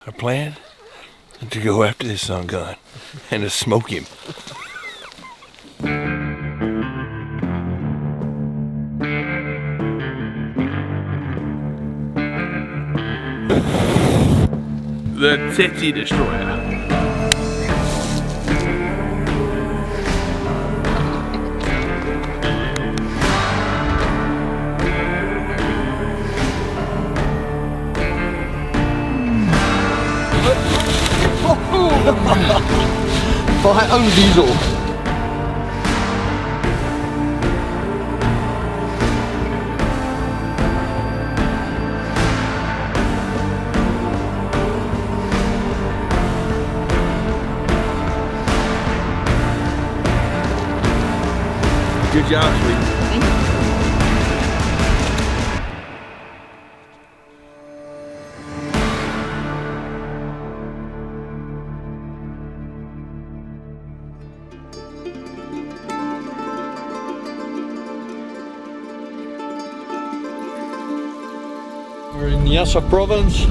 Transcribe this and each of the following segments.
Our plan is to go after this sun gun and to smoke him. The Tsetse Destroyer. By own diesel. Good job, sweetie. We're in Nyasa province.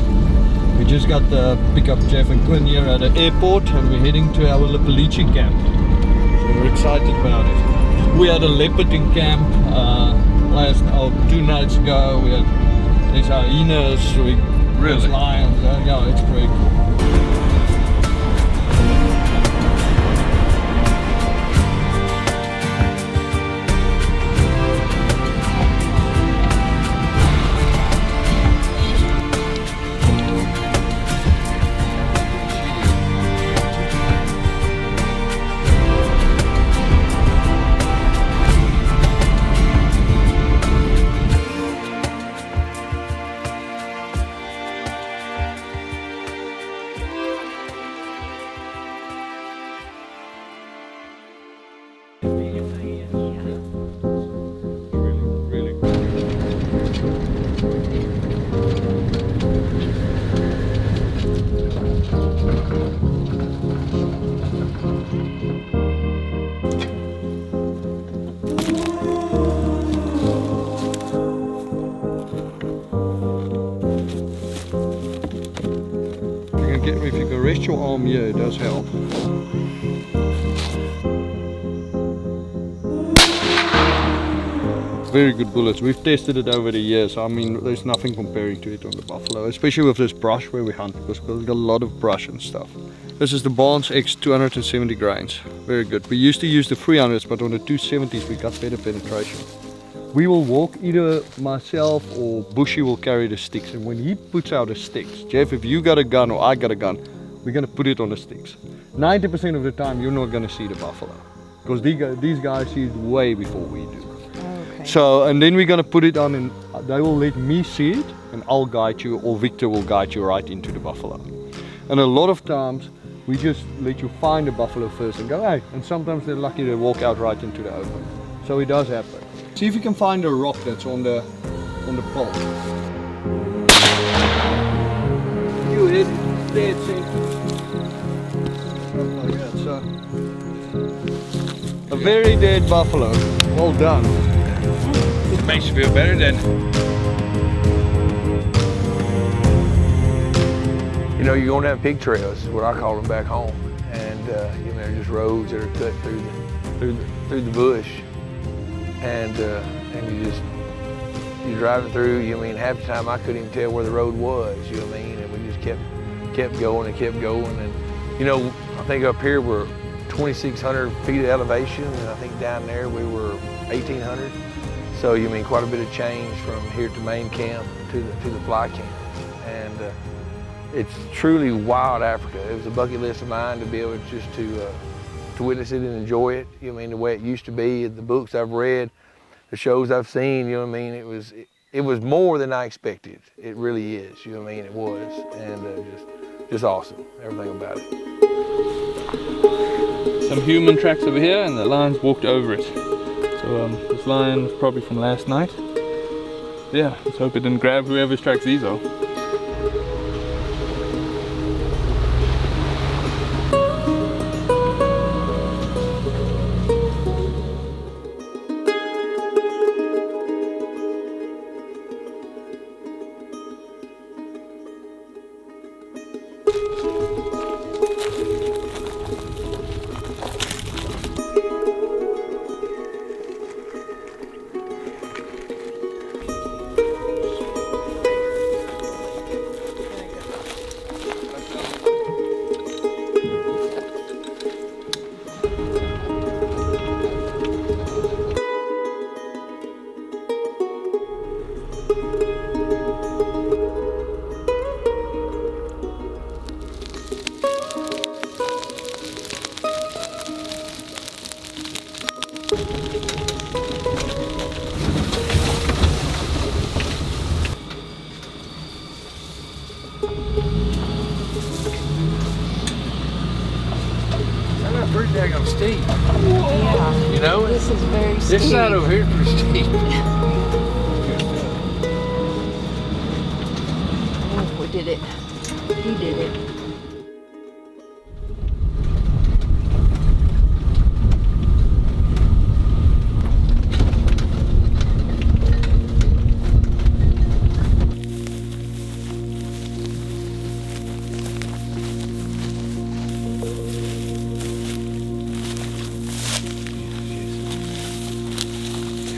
We just got to pick up Jeff and Guin here at the airport and we're heading to our Leopard camp. So we're excited about it. We had a leopard in camp 2 nights ago. We had these hyenas, there's lions. Yeah, it's pretty cool. If you can rest your arm here, it does help. Very good bullets. We've tested it over the years. I mean, there's nothing comparing to it on the buffalo, especially with this brush where we hunt, because we've got a lot of brush and stuff. This is the Barnes X 270 grains. Very good. We used to use the 300s, but on the 270s we got better penetration. We will walk, either myself or Bushie will carry the sticks, and when he puts out the sticks, Jeff, if you got a gun or I got a gun, we're going to put it on the sticks. 90% of the time you're not going to see the buffalo, because these guys see it way before we do. Okay. So, and then we're going to put it on and they will let me see it, and I'll guide you, or Victor will guide you right into the buffalo. And a lot of times we just let you find the buffalo first and go, hey, and sometimes they're lucky to walk out right into the open. So it does happen. See if you can find a rock that's on the pole. You hit dead center. Like that, so. A very dead buffalo. Well done. It makes you feel better, then. You know, you're going down pig trails, is what I call them back home, and you know, they're just roads that are cut through the bush. And you're driving through, you know, I mean, half the time I couldn't even tell where the road was, you know what I mean, and we just kept going and kept going. And you know, I think up here we're 2,600 feet of elevation, and I think down there we were 1,800. So you mean quite a bit of change from here to main camp to the fly camp. And it's truly wild Africa. It was a bucket list of mine to be able just to witness it and enjoy it. You know what I mean, the way it used to be, the books I've read, the shows I've seen, you know what I mean, it was more than I expected. It really is, you know what I mean, it was. And just awesome, everything about it. Some human tracks over here, and the lions walked over it. So this lion was probably from last night. Yeah, let's hope it didn't grab whoever's tracks these are. daggone steep. Yeah. You know? This is very steep. This side over here is pretty steep. Oh, we did it. He did it.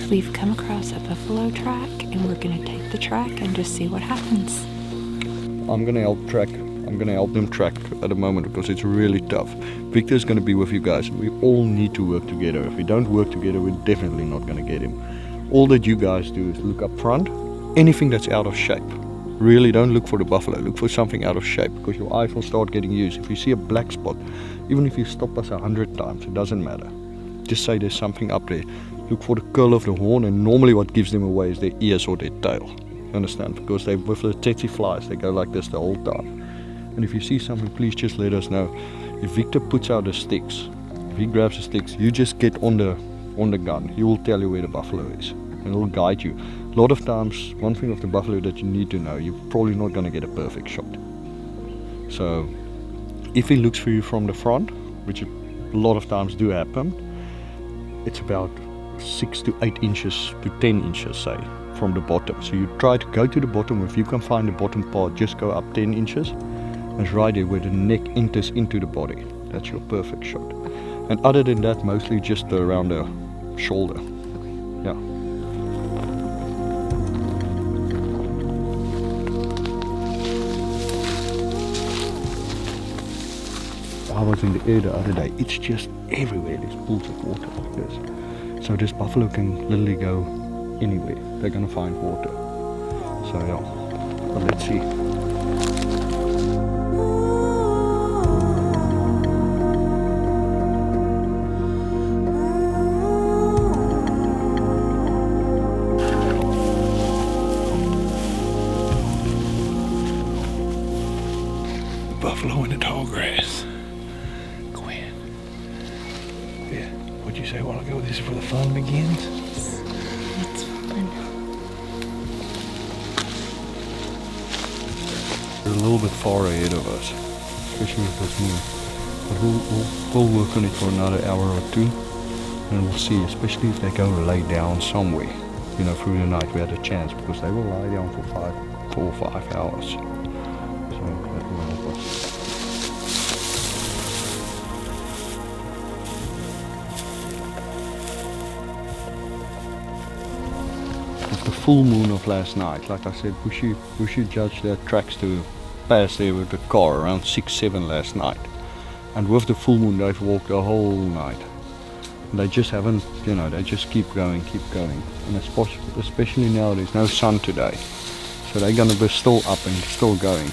We've come across a buffalo track and we're gonna take the track and just see what happens. I'm gonna help them track at the moment because it's really tough. Victor's gonna be with you guys. We all need to work together. If we don't work together, we're definitely not gonna get him. All that you guys do is look up front, anything that's out of shape. Really don't look for the buffalo, look for something out of shape because your eyes will start getting used. If you see a black spot, even if you stop us 100 times, it doesn't matter. Just say there's something up there. Look for the curl of the horn, and normally what gives them away is their ears or their tail. Understand? Because they, with the tsetse flies, they go like this the whole time. And if you see something, please just let us know. If Victor puts out the sticks, if he grabs the sticks, you just get on the gun. He will tell you where the buffalo is, and he'll guide you. A lot of times, one thing of the buffalo that you need to know, you're probably not going to get a perfect shot. So, if he looks for you from the front, which a lot of times do happen, it's about 6 to 8 inches to 10 inches, say, from the bottom. So you try to go to the bottom. If you can find the bottom part, just go up 10 inches. And it's right there where the neck enters into the body. That's your perfect shot. And other than that, mostly just around the shoulder. Yeah. I was in the air the other day. It's just everywhere. There's pools of water like this. So this buffalo can literally go anywhere. They're gonna find water. So yeah, but let's see. Buffalo in the tall grass. Guin. Yeah, what'd you say a while ago? This is where the fun begins? It's fun. They're a little bit far ahead of us, especially with this moon. But we'll work on it for another hour or two, and we'll see, especially if they go lay down somewhere, you know, through the night. We had a chance because they will lie down for 4 or 5 hours. So that will help us. With the full moon of last night, like I said, Bushie judged their tracks to pass there with the car around 6-7 last night. And with the full moon, they've walked the whole night. And they just haven't, you know, they just keep going. And especially now, there's no sun today. So they're going to be still up and still going.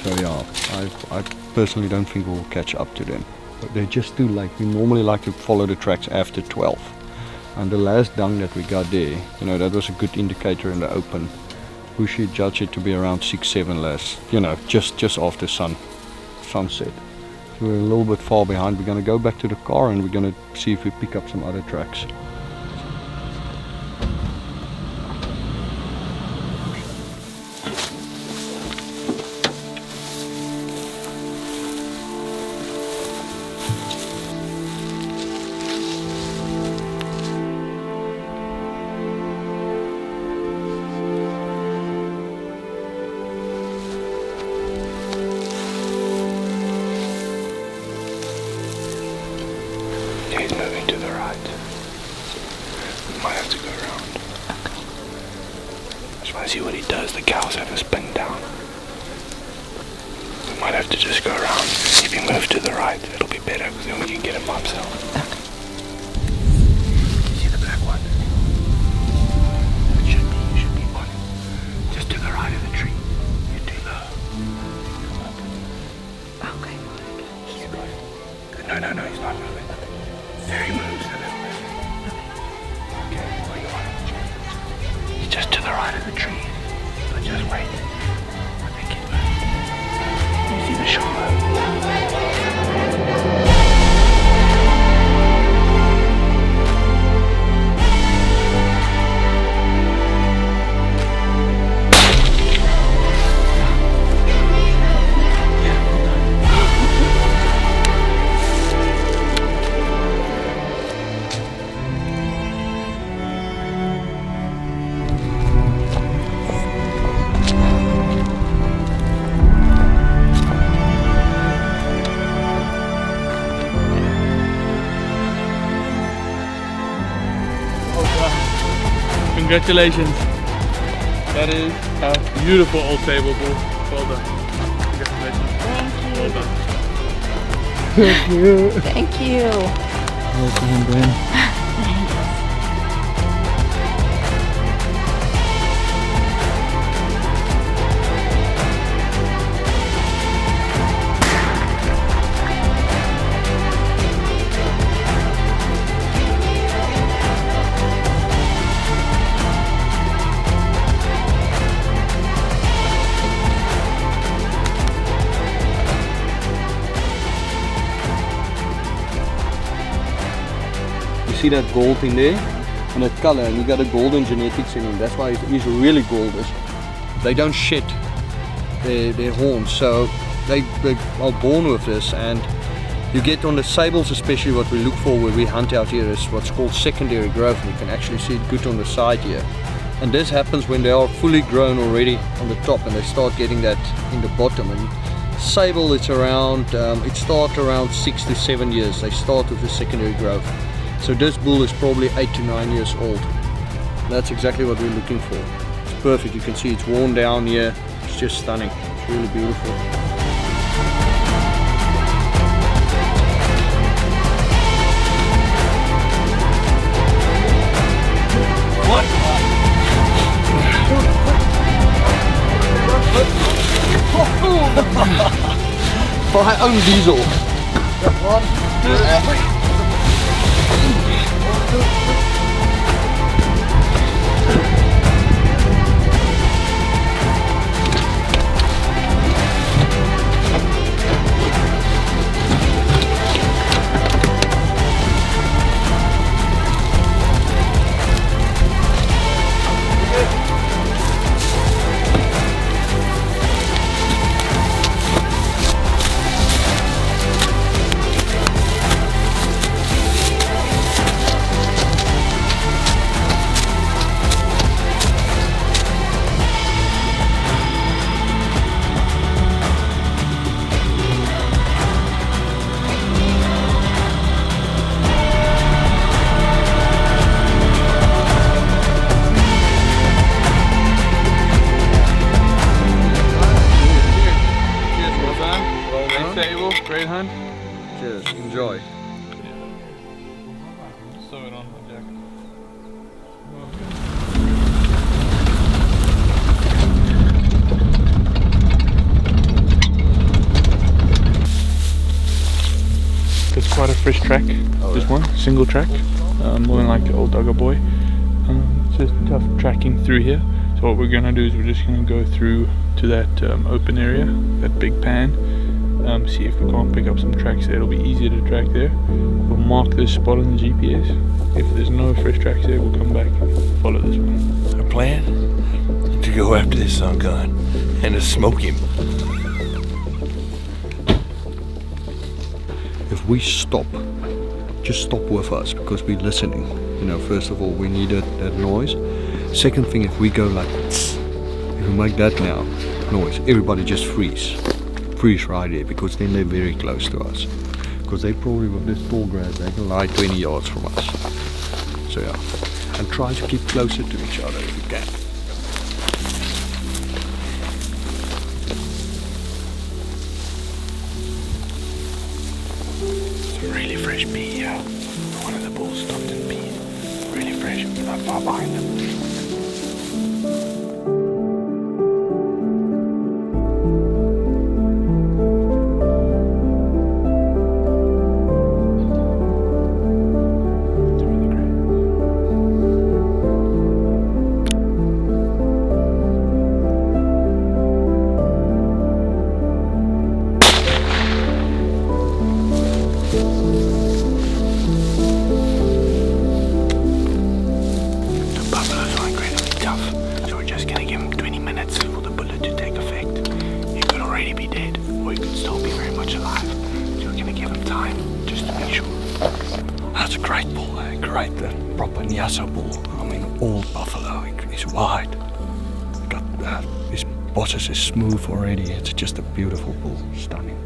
So yeah, I personally don't think we'll catch up to them. But they're just too late. We normally like to follow the tracks after 12. And the last dung that we got there, you know, that was a good indicator in the open. Bushie judged it to be around 6-7 last, you know, just after sunset. So we're a little bit far behind. We're going to go back to the car and we're going to see if we pick up some other tracks. He's moving to the right. We might have to go around. I just want to see what he does. The cows have a spin down. We might have to just go around. If he moves to the right, it'll be better because then we can get him by himself. See the black one? It should be on him. Just to the right of the tree. You're too low. Come up. Okay. He's good. No, he's not moving. There he moves a little bit. Okay, where you want him? He's just to the right of the tree. But just wait. I think he moved. You see the shot? Congratulations. That is a beautiful old Sable bull. Well done. Congratulations. Thank you. Well done. Thank you. Welcome, Guin. See that gold in there and that color, and you got a golden genetics in him. That's why he's really goldish. They don't shed their horns, so they are born with this. And you get on the sables, especially what we look for where we hunt out here, is what's called secondary growth, and you can actually see it good on the side here. And this happens when they are fully grown already on the top and they start getting that in the bottom. And sable, it's around it starts around 6 to 7 years. They start with the secondary growth. So this bull is probably 8 to 9 years old. That's exactly what we're looking for. It's perfect. You can see it's worn down here. It's just stunning. It's really beautiful. What? For my own diesel. 1, 2, 3. Great hunt. Cheers. Enjoy. Sew it on my jacket. It's quite a fresh track. This one, single track, more than like the old Dugger Boy. It's just tough tracking through here. So what we're gonna do is we're just gonna go through to that open area, that big pan. See if we can't pick up some tracks there. It'll be easier to track there. We'll mark this spot on the GPS. If there's no fresh tracks there, we'll come back and follow this one. Our plan? To go after this son gun and to smoke him. If we stop, just stop with us because we're listening. You know, first of all, we need that noise. Second thing, if we go like this, if we make that now noise, everybody just freeze right there, because then they're very close to us. Because they probably, with this tall grass, they can lie 20 yards from us. So yeah, and try to keep closer to each other if you can. It's a really fresh pea here. One of the bulls stopped and peed. Really fresh, not far behind them. His bottom is smooth already. It's just a beautiful bull, stunning.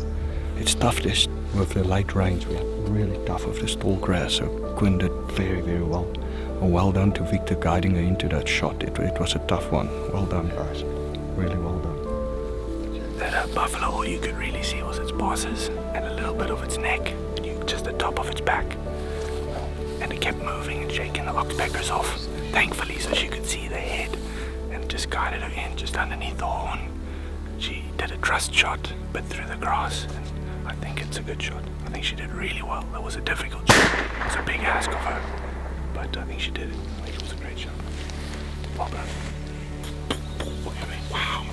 it's tough this with the late rains. We are really tough with this tall grass. So Guin did very, very well. And well done to Victor guiding her into that shot. It was a tough one. Well done, guys. Really well done. That buffalo, all you could really see was its bosses and a little bit of its neck, just the top of its back. And it kept moving and shaking the oxpeckers off, thankfully, so she could see the head, and just guided her in just underneath the horn. She did a trust shot, but through the grass, and I think it's a good shot. I think she did really well. That was a difficult shot. It was a big ask of her, but I think she did it. I think it was a great shot. Well done. Wow.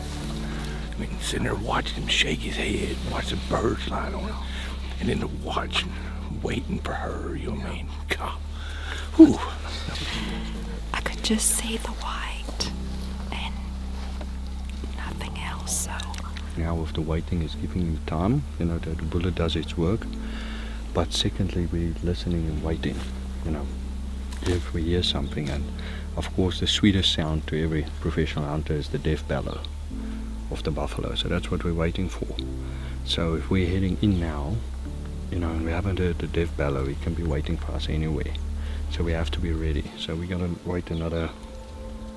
I mean, sitting there watching him shake his head, watch the birds flying on him, and then to watch, waiting for her, you know what I mean? God. Whew. I could just see the white and nothing else, so. Now with the waiting is giving him time, you know, that the bullet does its work. But secondly, we're listening and waiting, you know, if we hear something. And of course the sweetest sound to every professional hunter is the death bellow of the buffalo. So that's what we're waiting for. So if we're heading in now, you know, and we haven't heard the death bellow, it can be waiting for us anyway. So we have to be ready. So we're gonna wait another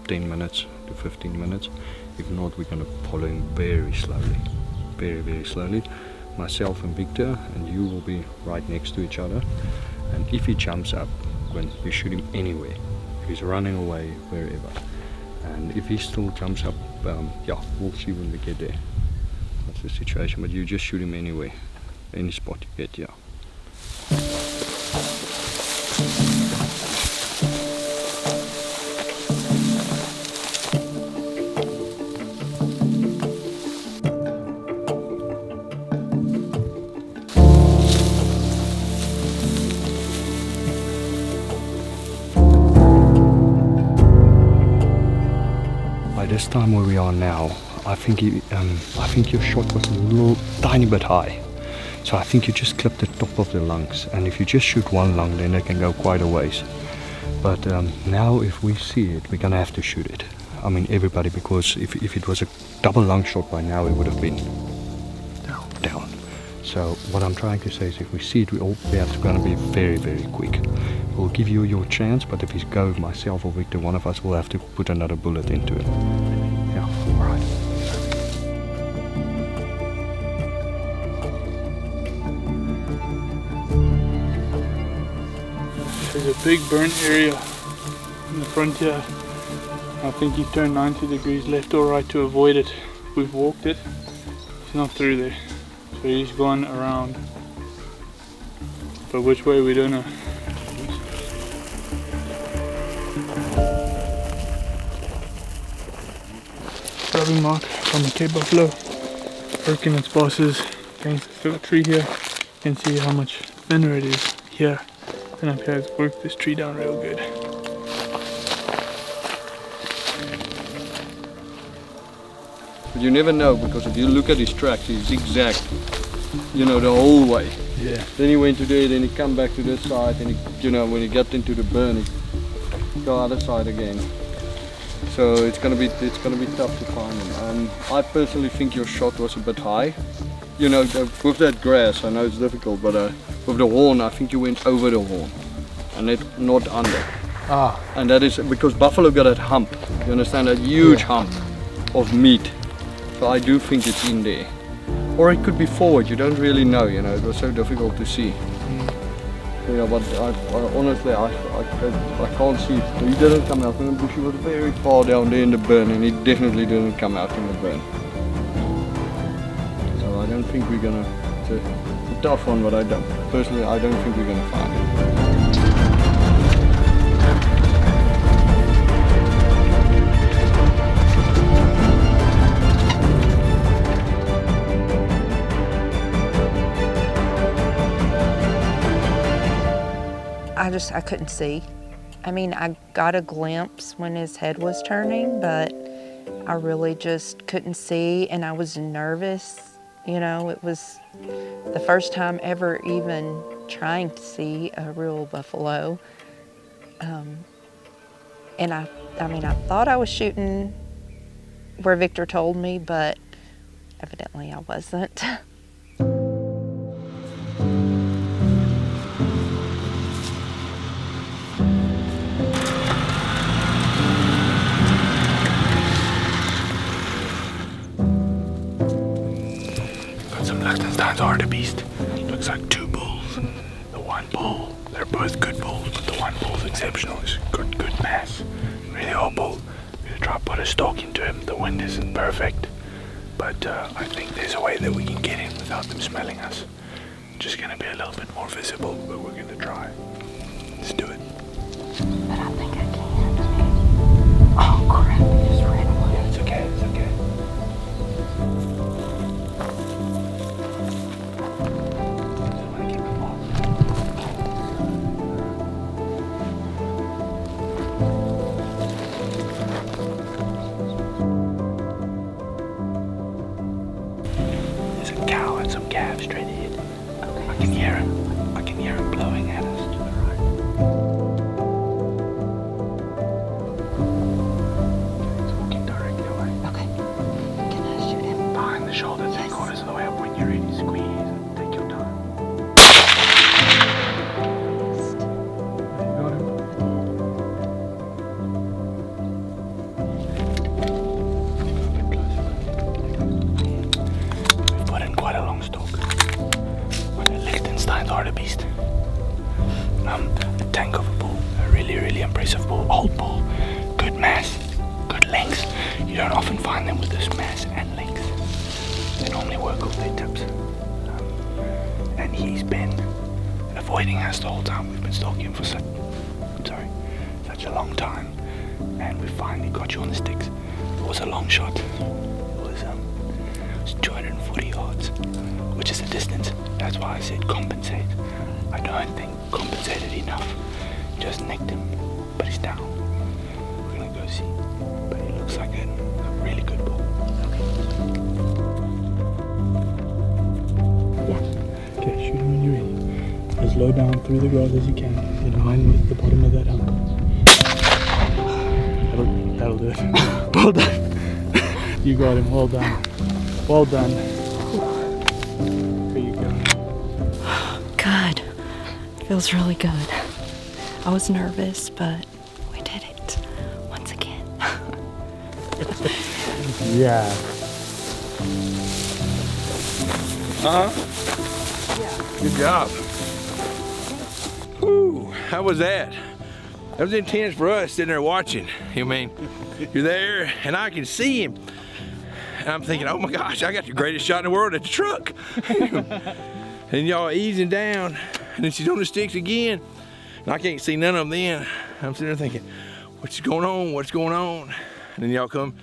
10 minutes to 15 minutes. If not, we're gonna follow him very slowly. Very, very slowly. Myself and Victor and you will be right next to each other. And if he jumps up, when you shoot him anywhere. If he's running away, wherever. And if he still jumps up, yeah, we'll see when we get there. That's the situation, but you just shoot him anyway. Any spot you get, yeah. By this time where we are now, I think your shot was a little tiny bit high. So I think you just clip the top of the lungs, and if you just shoot one lung, then they can go quite a ways. But now if we see it, we're gonna have to shoot it. I mean everybody, because if it was a double lung shot by now, it would have been down. So what I'm trying to say is if we see it, we have to gonna be very, very quick. We'll give you your chance, but if he's go, myself or Victor, one of us will have to put another bullet into it. Yeah, alright. There's a big burnt area in the front here. I think you turn 90 degrees left or right to avoid it. We've walked it. He's not through there. So he's gone around. But which way we don't know. Grabbing mark from the Cape Buffalo. Working its bosses against the tree here. You can see how much thinner it is here. And up here, it's worked this tree down real good. But you never know, because if you look at his tracks, he zigzagged, you know, the whole way. Yeah. Then he went to there, then he come back to this side, and he, you know, when he got into the burn, he go other side again. So it's gonna be tough to find him. I personally think your shot was a bit high. You know, with that grass, I know it's difficult, but with the horn, I think you went over the horn, and not under. Ah. And that is because buffalo got that hump. You understand, that huge hump of meat. So I do think it's in there. Or it could be forward, you don't really know, you know, it was so difficult to see. Yeah, but honestly, I can't see it. He didn't come out, and Bushie was very far down there in the burn, and he definitely didn't come out in the burn. So I don't think we're gonna, it's a tough one, but personally I don't think we're gonna find it. I couldn't see. I mean, I got a glimpse when his head was turning, but I really just couldn't see, and I was nervous. You know, it was the first time ever even trying to see a real buffalo. And I mean, I thought I was shooting where Victor told me, but evidently I wasn't. some Liechtenstein's Hartebeest. Looks like 2 bulls. The one bull, they're both good bulls, but the one bull's exceptional. He's got good mass. Really old bull. I'm gonna try to put a stalk into him. The wind isn't perfect, but I think there's a way that we can get in without them smelling us. Just gonna be a little bit more visible, but we're gonna try. Let's do it. But I think I can. Oh crap, I just ran away. Yeah, it's okay, it's okay. I wanna keep it off. There's a cow and some calves straight ahead. Okay. I can hear him. I can hear him blowing at us to the right. He's walking directly away. Okay. Can I shoot him? Behind the shoulder, 3/4 of the way up. When you're ready, squeeze and take your time. Got him. We've put in quite a long stalk. What a Liechtenstein's Hartebeest. A tank of a bull. A really, really impressive bull. Old bull. Good mass. Good length. You don't often find them with this mass and length. They normally work off their tips. And he's been avoiding us the whole time. We've been stalking him for such a long time. And we finally got you on the sticks. It was a long shot. It was 240 yards, which is a distance. That's why I said compensate. I don't think compensated enough. Just nicked him, but he's down. We're gonna go see. But he looks like a really good bull. Okay, shoot him when you're ready. As low down through the grass as you can, in line with the bottom of that hump. That'll do it. Well done. You got him, well done. Well done. There you go. Good. Feels really good. I was nervous, but we did it once again. Yeah. Good job. Woo, how was that? That was intense for us sitting there watching. I mean, you're there and I can see him. And I'm thinking, oh my gosh, I got the greatest shot in the world at the truck. And y'all easing down, and then she's on the sticks again. And I can't see none of them then. I'm sitting there thinking, what's going on, what's going on? And then y'all come,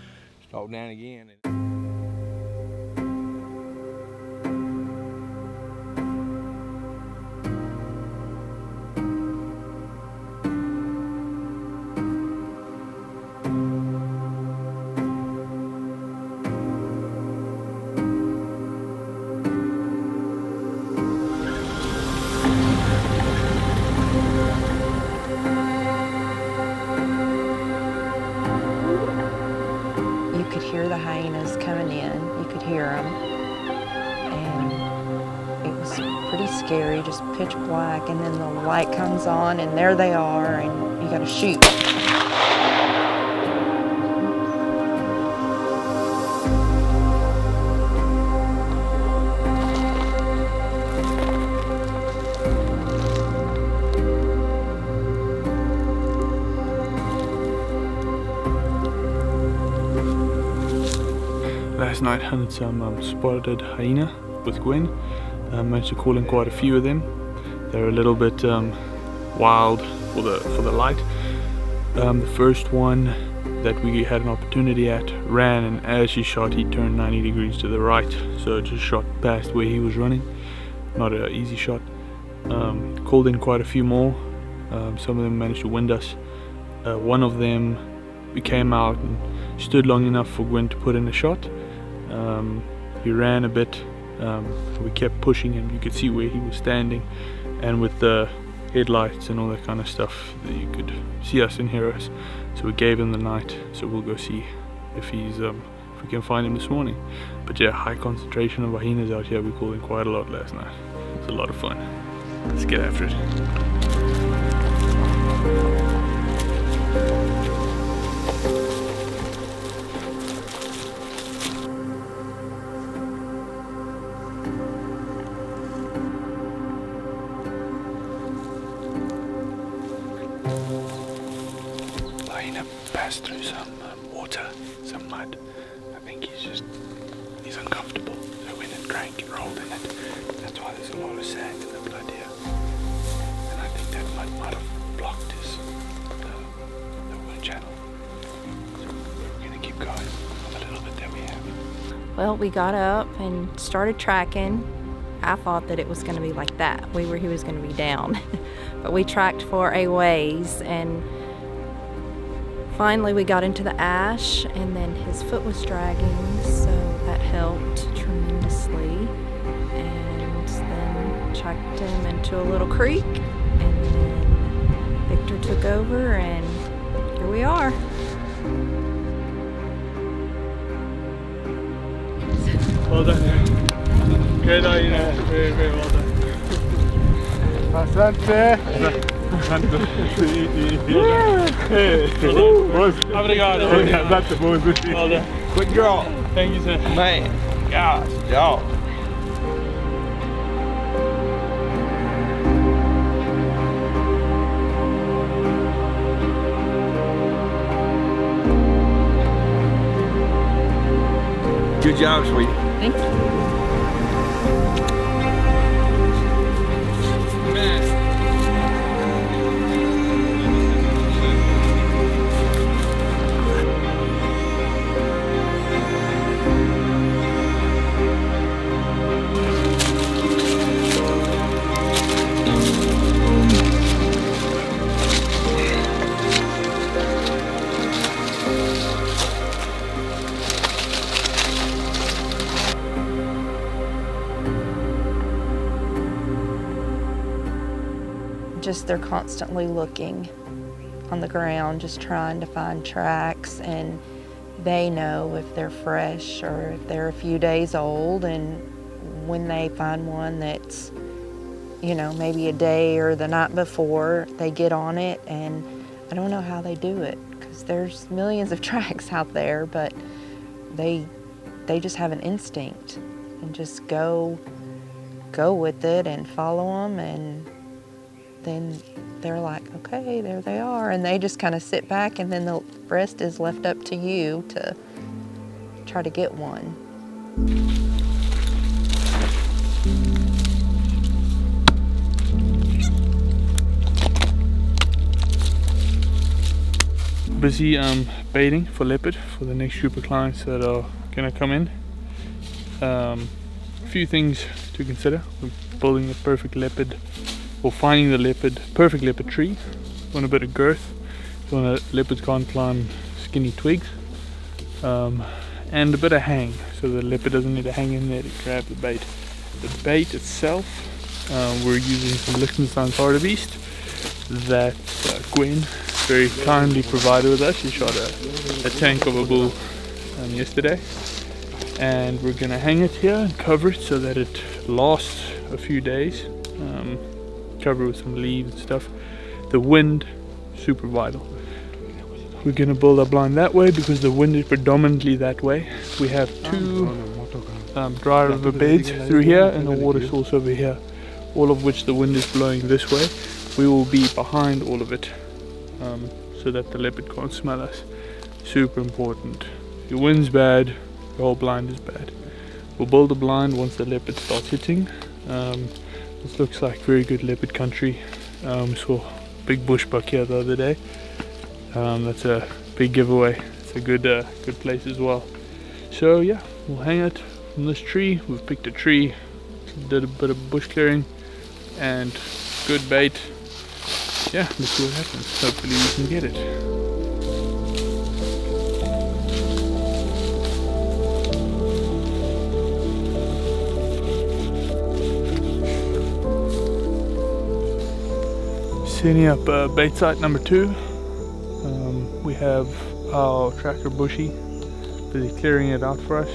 stalk down again. You could hear the hyenas coming in. You could hear them. And it was pretty scary, just pitch black. And then the light comes on and there they are and you gotta shoot. Last night hunted some spotted hyena with Guin. Managed to call in quite a few of them. They're a little bit wild for the light. The first one that we had an opportunity at ran, and as he shot he turned 90 degrees to the right, so it just shot past where he was running. Not an easy shot. Called in quite a few more. Some of them managed to wind us. One of them, we came out and stood long enough for Guin to put in a shot. He ran a bit. We kept pushing him. You could see where he was standing, and with the headlights and all that kind of stuff, you could see us and hear us. So we gave him the night. So we'll go see if he's if we can find him this morning. But yeah, high concentration of hyenas out here. We called in quite a lot last night. It's a lot of fun. Let's get after it. us through some water, some mud. I think he's uncomfortable. So when it drank, it rolled in it. That's why there's a lot of sand in the blood here. And I think that mud might have blocked the wound channel. So we're gonna keep going with a little bit that we have. Well, we got up and started tracking. I thought that it was going to be like that. He was going to be down. But we tracked for a ways, and finally we got into the ash, and then his foot was dragging, so that helped tremendously. And then checked him into a little creek, and then Victor took over, and here we are. Well done. Great idea. Very, very well done. Bastante. Obrigado. Well done. Good girl. Thank you, sir. Man. Gosh, y'all. Good job, sweetie. Thank you. Just they're constantly looking on the ground, just trying to find tracks, and they know if they're fresh or if they're a few days old. And when they find one that's, you know, maybe a day or the night before, they get on it. And I don't know how they do it, because there's millions of tracks out there, but they just have an instinct and just go with it and follow them. And then they're like, okay, there they are. And they just kind of sit back, and then the rest is left up to you to try to get one. Busy baiting for leopard for the next group of clients that are gonna come in. A few things to consider. We're building the perfect leopard, or finding the perfect leopard tree. You want a bit of girth. You want leopards can't climb skinny twigs. And a bit of hang, so the leopard doesn't need to hang in there to grab the bait. The bait itself, we're using some Liechtenstein's Hartebeest that Guin very kindly provided with us. He shot a tank of a bull yesterday. And we're gonna hang it here and cover it so that it lasts a few days. Cover with some leaves and stuff. The wind, super vital. We're gonna build our blind that way because the wind is predominantly that way. We have two dry river beds through here and a water source over here, all of which the wind is blowing this way. We will be behind all of it, so that the leopard can't smell us. Super important. If your wind's bad, the whole blind is bad. We'll build a blind once the leopard starts hitting. This looks like very good leopard country. Saw a big bush buck here the other day. That's a big giveaway. It's a good place as well. So yeah, we'll hang it from this tree. We've picked a tree, did a bit of bush clearing, and good bait. Yeah, let's see what happens. Hopefully we can get it. Setting up bait site number 2. We have our tracker Bushie busy clearing it out for us.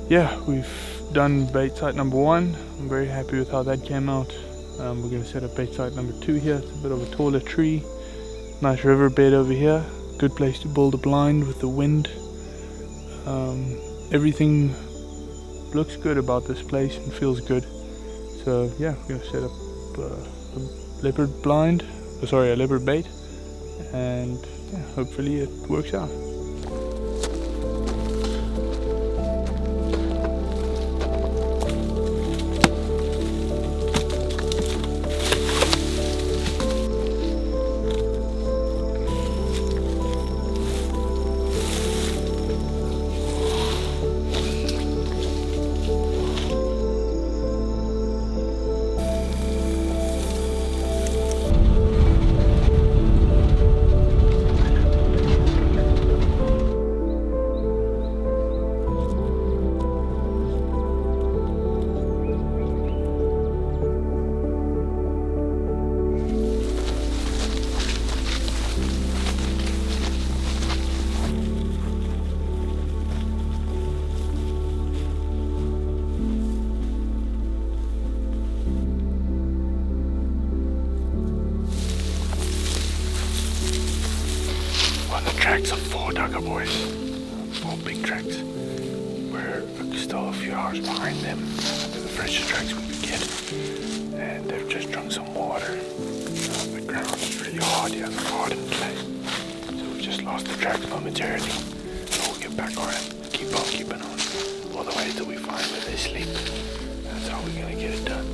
Yeah, we've done bait site number 1. I'm very happy with how that came out. We're going to set up bait site number 2 here. It's a bit of a taller tree. Nice riverbed over here. Good place to build a blind with the wind. Everything looks good about this place and feels good. So yeah, we're going to set up a leopard blind, a leopard bait, and yeah, hopefully it works out. Tracks of 4 Duggar boys, 4 big tracks. We're still a few hours behind them. They're the freshest tracks we could get, and they've just drunk some water. The ground is really hard here, it's hard and clay, so we just lost the tracks momentarily. So we'll get back on it, keep on keeping on, all the way till we find where they sleep. That's how we're gonna get it done.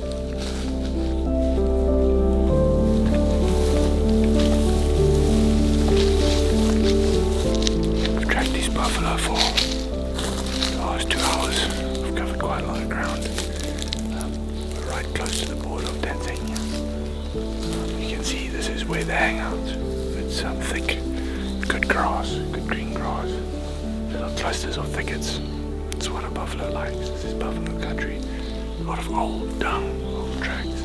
Buffalo for the last 2 hours. We've covered quite a lot of ground. We're right close to the border of Tanzania. You can see this is where they hang out. It's thick, good grass, good green grass. Little clusters of thickets. That's what a buffalo likes. This is buffalo country. A lot of old dung, old tracks.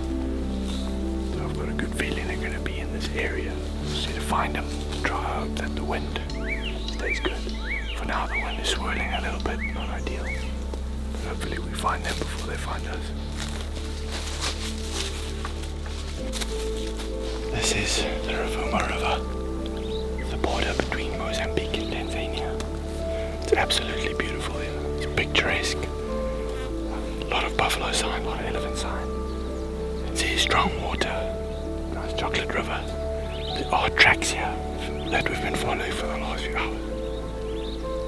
So I've got a good feeling they're going to be in this area. Just need to find them. Try hope that the wind stays good. For now the wind is swirling a little bit, not ideal. But hopefully we find them before they find us. This is the Rovuma River, the border between Mozambique and Tanzania. It's absolutely beautiful here. It's picturesque. A lot of buffalo sign, a lot of elephant sign. It's strong water, nice chocolate river. There are tracks here that we've been following for the last few hours.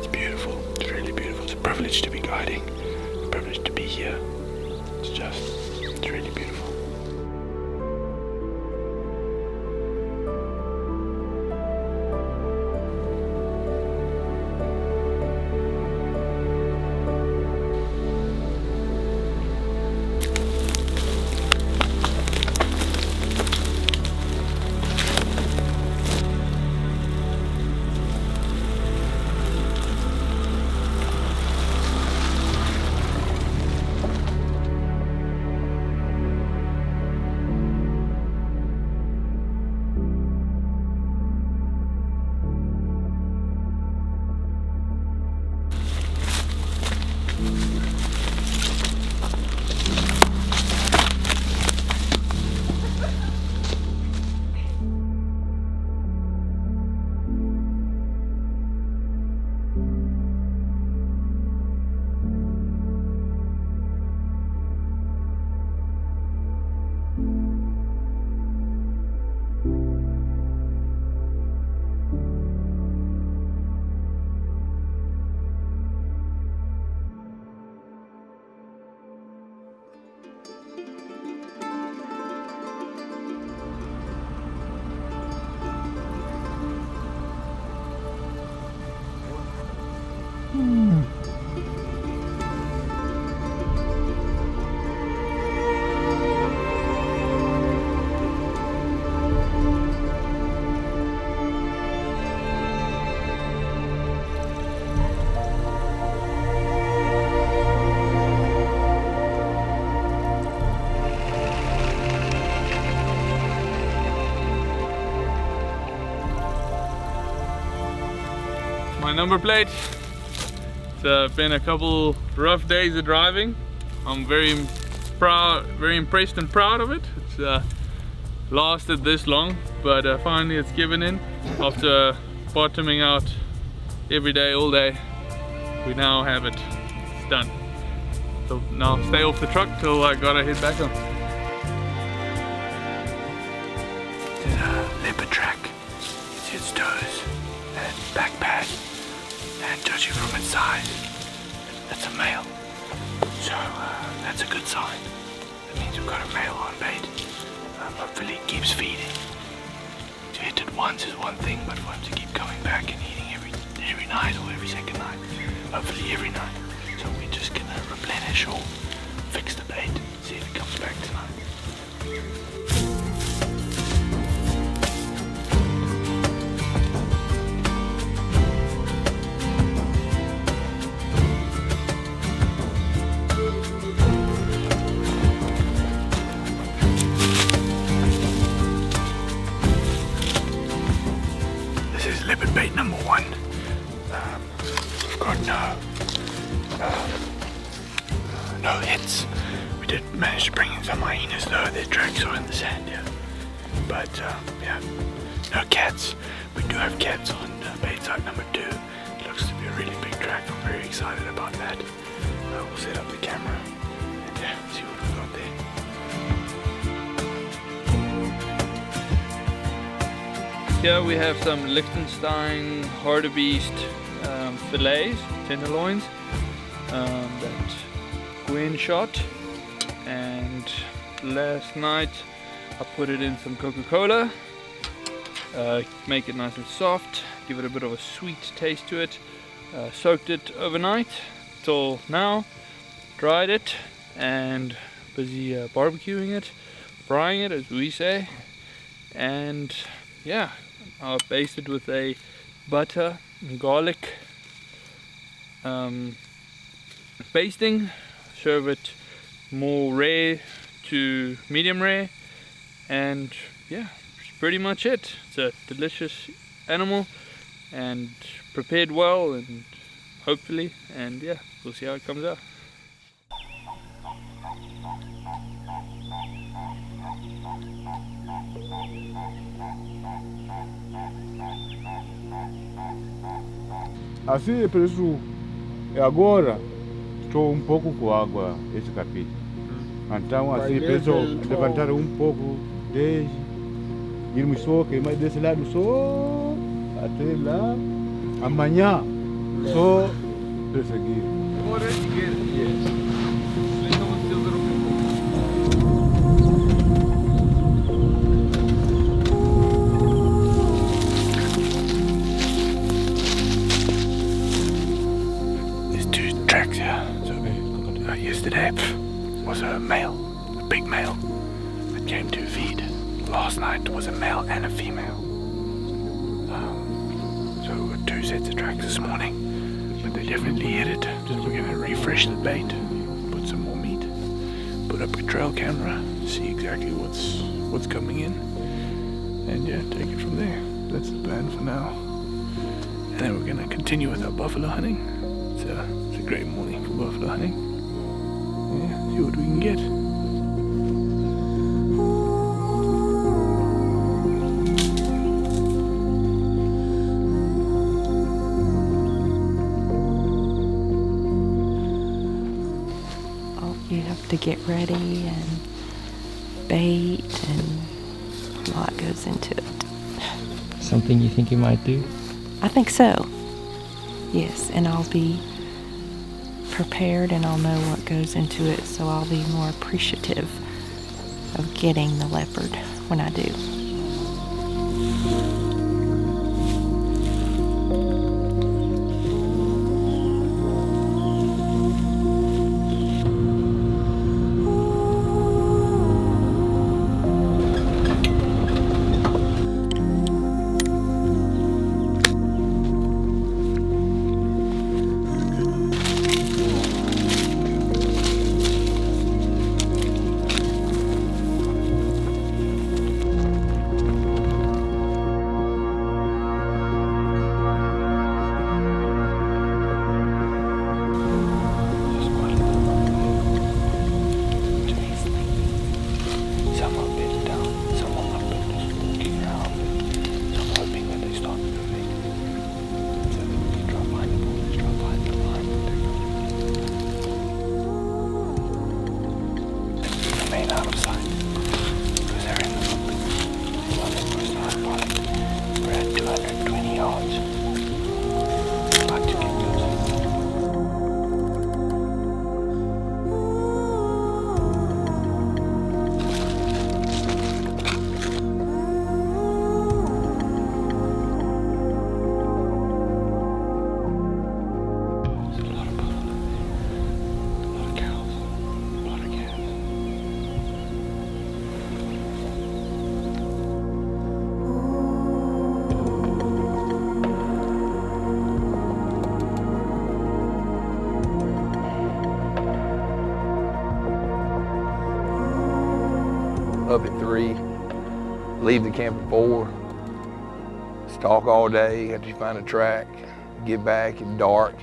Beautiful, it's really beautiful. It's a privilege to be guiding, a privilege to be here. It's really beautiful. My number plate. It's been a couple rough days of driving. I'm very proud, very impressed and proud of it. It's lasted this long, but finally it's given in after bottoming out every day, all day. We now have it. It's done. So now stay off the truck till I gotta head back home. There's a leopard track. It's its toes and back pad, and judging from its size, it's a male. So that's a good sign. That means we've got a male on bait. Hopefully it keeps feeding. To hit it once is one thing, but for him to keep coming back and eating every night or every second night, hopefully every night. So we're just gonna replenish or fix the bait, see if it comes back tonight. This is leopard bait number 1. We've got no hits. We did manage to bring in some hyenas though, their tracks are in the sand here. But yeah, no cats. We do have cats on bait site number 2. It looks to be a really big track. I'm very excited about that. We'll set up the camera and yeah, see what we've got there. Here we have some Liechtenstein Hartebeest fillets, tenderloins, that Guin shot, and last night I put it in some Coca-Cola, make it nice and soft, give it a bit of a sweet taste to it, soaked it overnight till now, dried it, and busy barbecuing it, frying it as we say, and yeah, I'll baste it with a butter and garlic basting, serve it more rare to medium rare, and yeah, that's pretty much it. It's a delicious animal and prepared well, and hopefully, and yeah, we'll see how it comes out. Assim, preço, agora estou pouco com água esse capítulo. Então, assim, preço levantar pouco desde irmos só, que mais desse lado só até lá. Amanhã só perseguir. Yesterday was a male, a big male, that came to feed. Last night was a male and a female. So we got 2 sets of tracks this morning, but they definitely hit it. So we're going to refresh the bait, put some more meat, put up a trail camera, see exactly what's coming in, and yeah, take it from there. That's the plan for now. And then we're going to continue with our buffalo hunting. It's a great morning for buffalo hunting. Yeah, see what we can get. Oh, you have to get ready and bait, and a lot goes into it. Something you think you might do? I think so. Yes, and I'll be prepared and I'll know what goes into it, so I'll be more appreciative of getting the leopard when I do. up at 3, leave the camp at 4, stalk all day, have to find a track, get back at dark,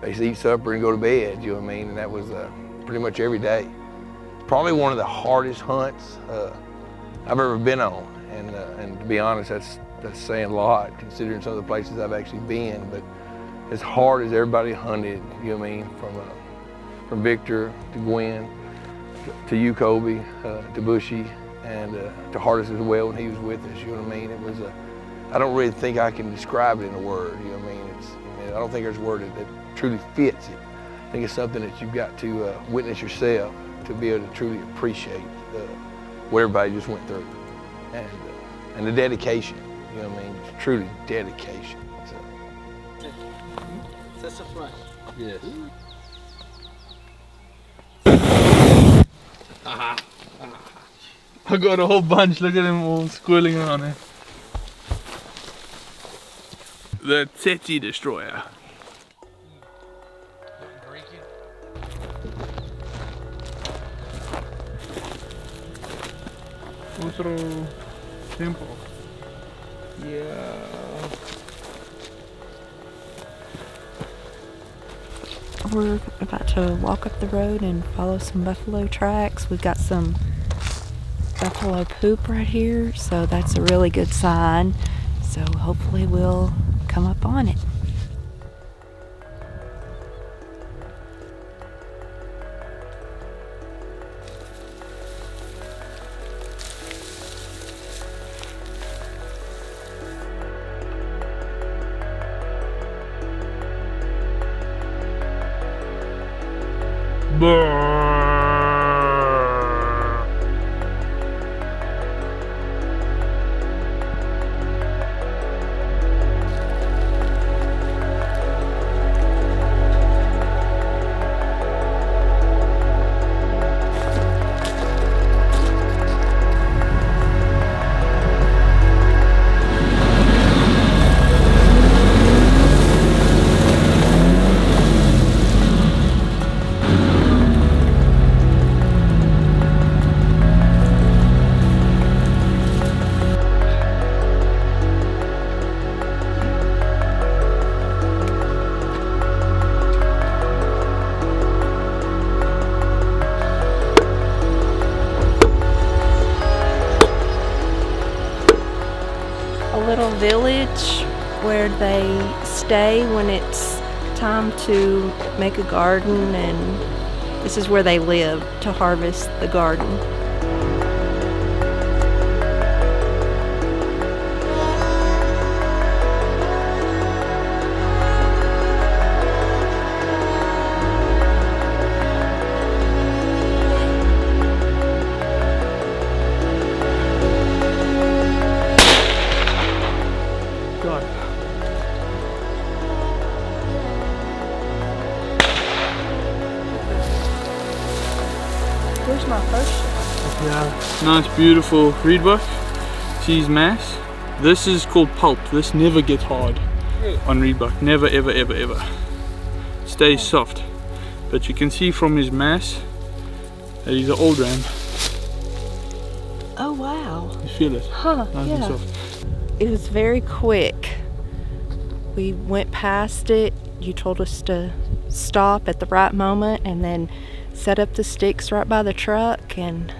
basically eat supper and go to bed, you know what I mean? And that was pretty much every day. Probably one of the hardest hunts I've ever been on. And to be honest, that's saying a lot considering some of the places I've actually been. But as hard as everybody hunted, you know what I mean, from Victor to Guin, to you, Kolby, to Bushie, and to Hardus as well when he was with us, you know what I mean? It was I don't really think I can describe it in a word, you know what I mean? I don't think there's a word that truly fits it. I think it's something that you've got to witness yourself to be able to truly appreciate what everybody just went through. And the dedication, you know what I mean? It's truly dedication. That's a front. Yes. I got a whole bunch, look at them all squirreling around there. The Tsetse Destroyer. Otro tempo. Yeah. We're about to walk up the road and follow some buffalo tracks. We've got some buffalo poop right here, so that's a really good sign. So hopefully we'll come up on it. Little village where they stay when it's time to make a garden, and this is where they live to harvest the garden. Here's my first shot. Yeah, nice beautiful Reebok. Cheese mass. This is called pulp. This never gets hard on Reebok. Never, ever, ever, ever. Stays soft. But you can see from his mass that he's an old ram. Oh wow. You feel it? Huh, Nice yeah. and soft. It was very quick. We went past it. You told us to stop at the right moment and then set up the sticks right by the truck and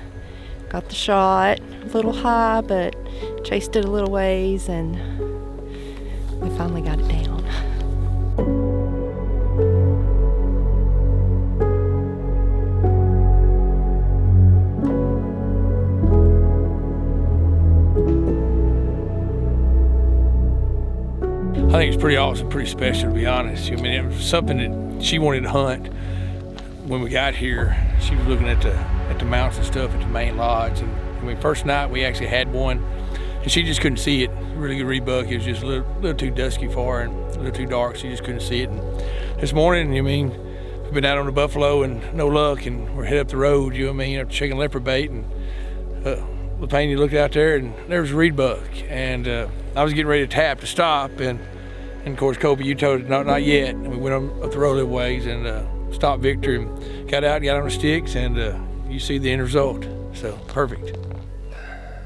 got the shot. A little high, but chased it a little ways and we finally got it down. I think it's pretty awesome, pretty special, to be honest. I mean, it was something that she wanted to hunt. When we got here, she was looking at the mounts and stuff at the main lodge. And I mean, first night we actually had one, and she just couldn't see it. Really good Reebok. It was just a little too dusky for her and a little too dark. She just couldn't see it. And this morning, I mean, we've been out on the buffalo and no luck, and we're headed up the road. You know what I mean? After checking leopard bait, and LaPena looked out there, and there was a Reebok. And I was getting ready to tap to stop, and of course, Kolby, you told it not yet. And we went up the road a little ways and stopped Victor and got out and got on the sticks, and you see the end result. So perfect.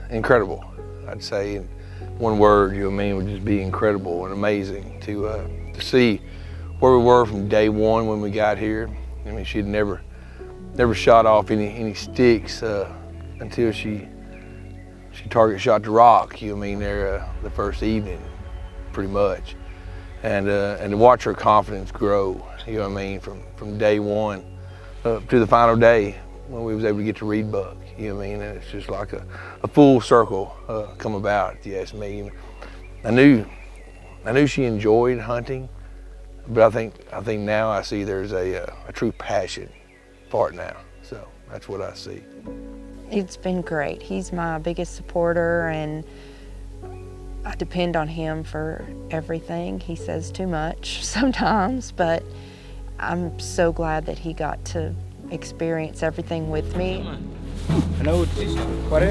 incredible. I'd say in one word, you know what I mean, would just be incredible and amazing to see where we were from day one when we got here. I mean, she'd never shot off any sticks until she target shot the rock, you know what I mean, there the first evening, pretty much. And to watch her confidence grow, you know what I mean, from day one up to the final day when we was able to get to Reebok, you know what I mean, and it's just like a full circle come about, if you ask me. I knew she enjoyed hunting, but I think now I see there's a true passion for it now, so that's what I see. It's been great. He's my biggest supporter, and I depend on him for everything. He says too much sometimes, but I'm so glad that he got to experience everything with me. Hello, 40.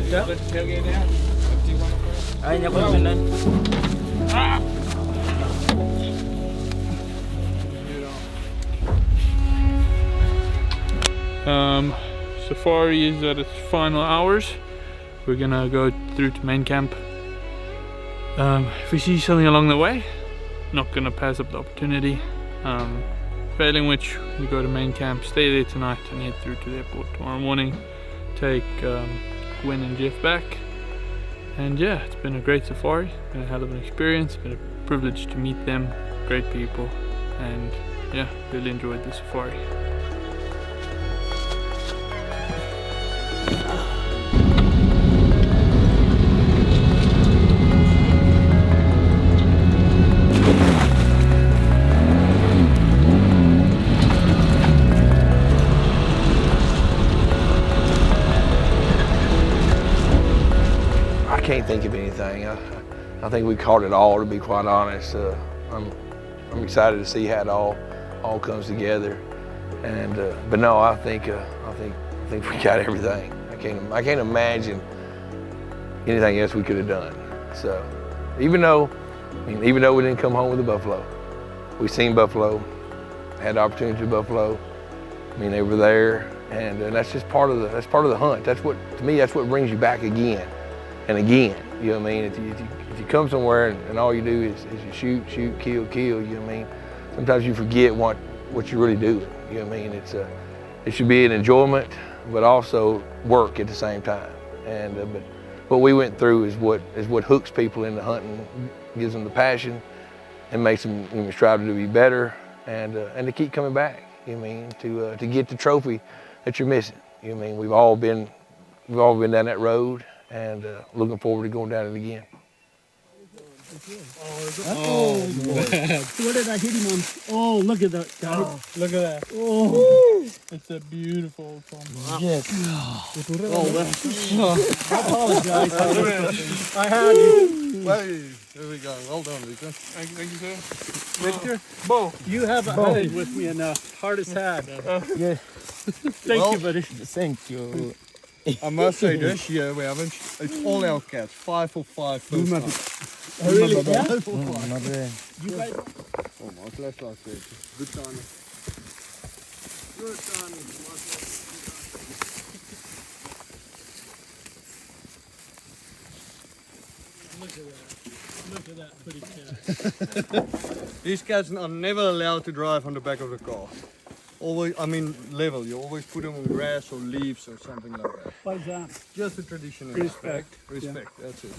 Ai nhập mình lên. Safari is at its final hours. We're gonna go through to main camp. If we see something along the way, not gonna pass up the opportunity. Failing which, we go to main camp, stay there tonight, and head through to the airport tomorrow morning. Take Guin and Jeff back. And yeah, it's been a great safari, been a hell of an experience, been a privilege to meet them, great people, and yeah, really enjoyed the safari. I can't think of anything. I think we caught it all, to be quite honest. I'm excited to see how it all comes together. And but no, I think we got everything. I can't imagine anything else we could have done. So even though we didn't come home with a buffalo, we seen buffalo, had the opportunity to buffalo. I mean, they were there, and that's just part of the hunt. That's what, to me, that's what brings you back again and again. You know what I mean? If you come somewhere and all you do is you shoot, kill, you know what I mean? Sometimes you forget what you really do. You know what I mean? It should be an enjoyment, but also work at the same time. And but what we went through is what hooks people into hunting, gives them the passion, and makes them strive to be better and to keep coming back. You know what I mean? To get the trophy that you're missing. You know what I mean? We've all been down that road, and looking forward to going down it again. Oh, what did I hit him on? Oh, look at that, guys. Oh, look at that. Oh, It's a beautiful song. yes. I apologize. I had you. There we go. Well done, Vika. Thank you, sir. Victor, Bo. you have a hunted with me in a hardest hat. Yeah, Thank you, buddy. thank you. I must say this year we haven't. It's all our cats. 5 for 5 first time. Oh, really? Yeah? Not bad. You guys, Oh, my flashlight said. Good time. good son. Look at that pretty cat. These cats are never allowed to drive on the back of the car. Always, I mean, level. You always put them on grass or leaves or something like that. What is that? Just a tradition. and Respect. Respect. That's it.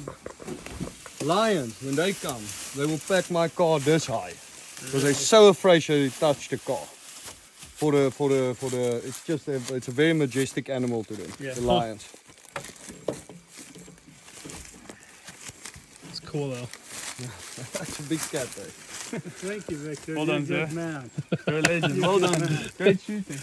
Lions, when they come, they will pack my car this high because they're so afraid to touch the car. It's just it's a very majestic animal to them. Yeah. The lions. It's cool though. That's a big cat there. Thank you, Victor. Well You're done, a good sir. man. You're a legend. Well done, man. Great shooting.